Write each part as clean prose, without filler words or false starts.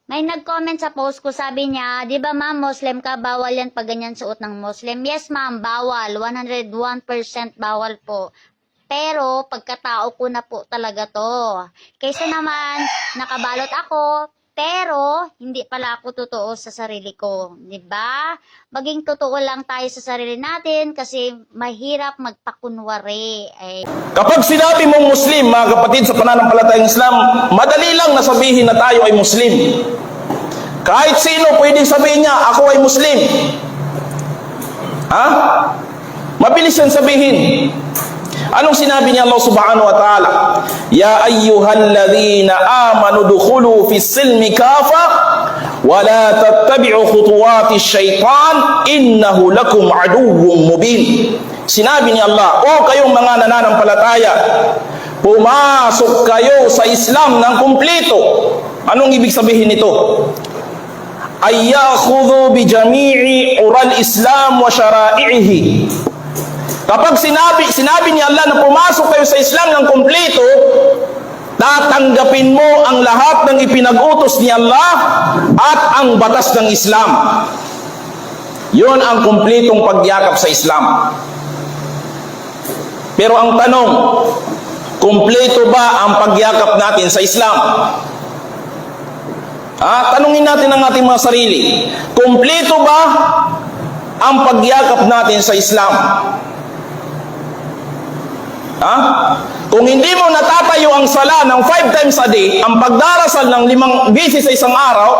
May nag-comment sa post ko, sabi niya, di ba ma'am, Muslim ka, bawal yan pag ganyan suot ng Muslim. Yes ma'am, bawal. 101% bawal po. Pero, pagkatao ko na po talaga to. Kaysa naman, nakabalot ako, pero, hindi pala ako totoo sa sarili ko. Diba? Maging totoo lang tayo sa sarili natin kasi mahirap magpakunwari. Kapag sinabi mong Muslim, mga kapatid sa pananampalatayang Islam, madali lang na sabihin na tayo ay Muslim. Kahit sino pwedeng sabihin niya, ako ay Muslim. Ha? Mabilis yan sabihin. Anong sinabi niya Allah subhanahu wa ta'ala? Ya ayyuhalladhina amanu dukhulu fis silmi kafa wa la tattabi'u khutuwati syaitan innahu lakum aduwwun mubin. Sinabi ni Allah, o kayong mga nananampalataya, pumasok kayo sa Islam ng kumpleto. Anong ibig sabihin nito? Ay ya'khudhu bi jami'i ural Islam wa syara'ihi. Kapag sinabi ni Allah na pumasok kayo sa Islam ng kumpleto, tatanggapin mo ang lahat ng ipinag-utos ni Allah at ang batas ng Islam. Yun ang kumpletong pagyakap sa Islam. Pero ang tanong, kumpleto ba ang pagyakap natin sa Islam? Tanungin natin ang ating mga sarili. Kumpleto ba ang pagyakap natin sa Islam? Kung hindi mo natatayo ang sala ng 5 times a day, ang pagdarasal ng 5 beses sa isang araw,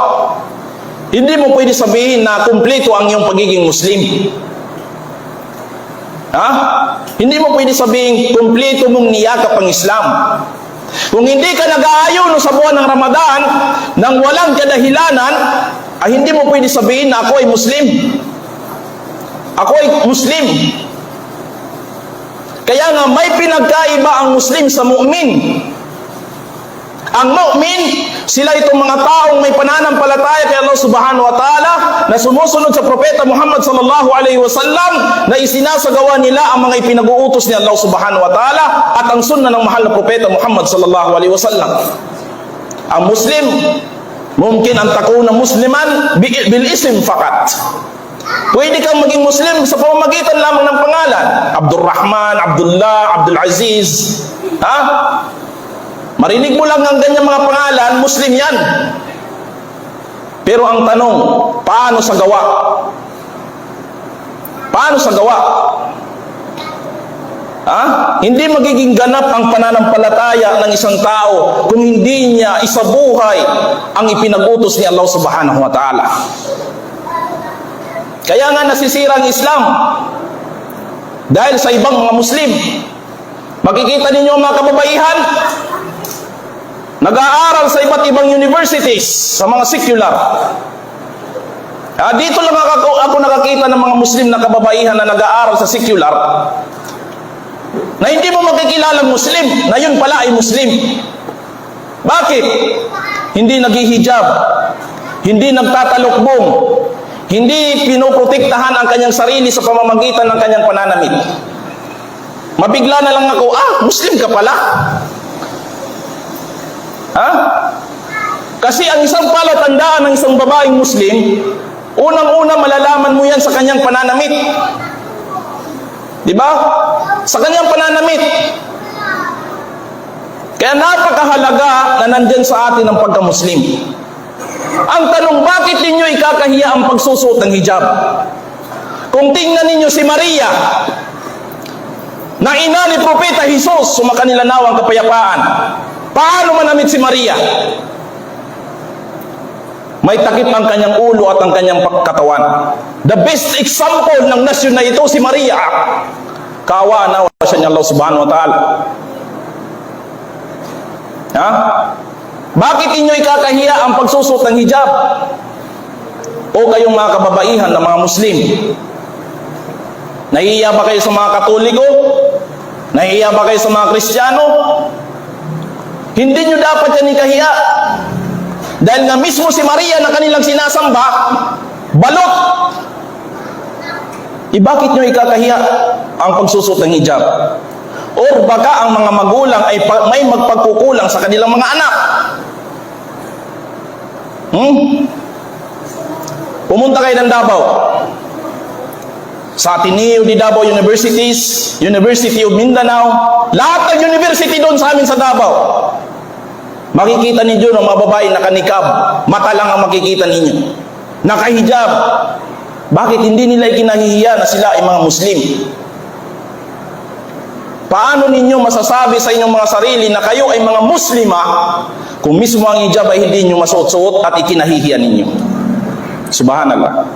hindi mo pwede sabihin na kumpleto ang iyong pagiging Muslim. Hindi mo pwede sabihin kumpleto mong niyakap ang Islam. Kung hindi ka nag-aayuno sa buwan ng Ramadan nang walang kadahilanan, hindi mo pwede sabihin na ako ay Muslim. Ako ay Muslim. Kaya nga may pinagkaiba ang Muslim sa mu'min. Ang mu'min, sila itong mga taong may pananampalataya kay Allah subhanahu wa ta'ala, na sumusunod sa propeta Muhammad sallallahu alaihi wasallam, na isinasagawa nila ang mga ipinag-uutos ni Allah subhanahu wa ta'ala at ang sunnah ng mahal na propeta Muhammad sallallahu alaihi wasallam. Ang Muslim, mungkin ang takuna musliman bil ism fakat. Pwede kang maging Muslim sa pamamagitan lamang ng pangalan. Abdurrahman, Abdullah, Abdul Aziz. Marinig mo lang ang ganyang mga pangalan, Muslim yan. Pero ang tanong, paano sa gawa? Paano sa gawa? Hindi magiging ganap ang pananampalataya ng isang tao kung hindi niya isabuhay ang ipinag-utos ni Allah subhanahu wa ta'ala. Kaya nga nasisira ang Islam dahil sa ibang mga Muslim. Makikita ninyo mga kababaihan, nag-aaral sa iba't ibang universities, sa mga secular. Dito lang ako nakakita ng mga Muslim na kababaihan na nag-aaral sa secular, na hindi mo makikilala Muslim, na yun pala ay Muslim. Bakit? Hindi naghihijab, hindi nagtatalukbong, hindi pinoprotektahan ang kanyang sarili sa pamamagitan ng kanyang pananamit. Mabigla na lang ako, Muslim ka pala. Kasi ang isang palatandaan ng isang babaeng Muslim, unang-una malalaman mo yan sa kanyang pananamit. Diba? Sa kanyang pananamit. Kaya napakahalaga na nandyan sa atin ang pagka-Muslim. Ang tanong, bakit ninyo ikakahiya ang pagsusuot ng hijab? Kung tingnan ninyo si Maria, na ina ni Propeta Jesus, sumakanila nawang kapayapaan, paano manamit si Maria? May takip ang kanyang ulo at ang kanyang katawan. The best example ng nasyon na ito, si Maria. Kawa na siya ni Allah subhanahu wa ta'ala. Bakit inyo ikakahiya ang pagsusuot ng hijab? O kayong mga kababaihan na mga Muslim, nahihiya ba kayo sa mga Katoliko? Nahihiya ba kayo sa mga Kristiyano? Hindi nyo dapat yan ikahiya. Dahil nga mismo si Maria na kanilang sinasamba, balot. Bakit nyo ikakahiya ang pagsusuot ng hijab? Or baka ang mga magulang ay may magpagkukulang sa kanilang mga anak. Pumunta kayo ng Davao. Sa Ateneo de Davao Universities, University of Mindanao, lahat ng university doon sa amin sa Davao. Makikita ninyo ng mga babae nakanikab, mata lang ang makikita ninyo. Nakahijab. Bakit hindi nila ikinahihiya na sila ay mga Muslim? Paano ninyo masasabi sa inyong mga sarili na kayo ay mga Muslima kung mismo ang hijab ay hindi nyo masuot-suot at ikinahihiya ninyo? Subhanallah.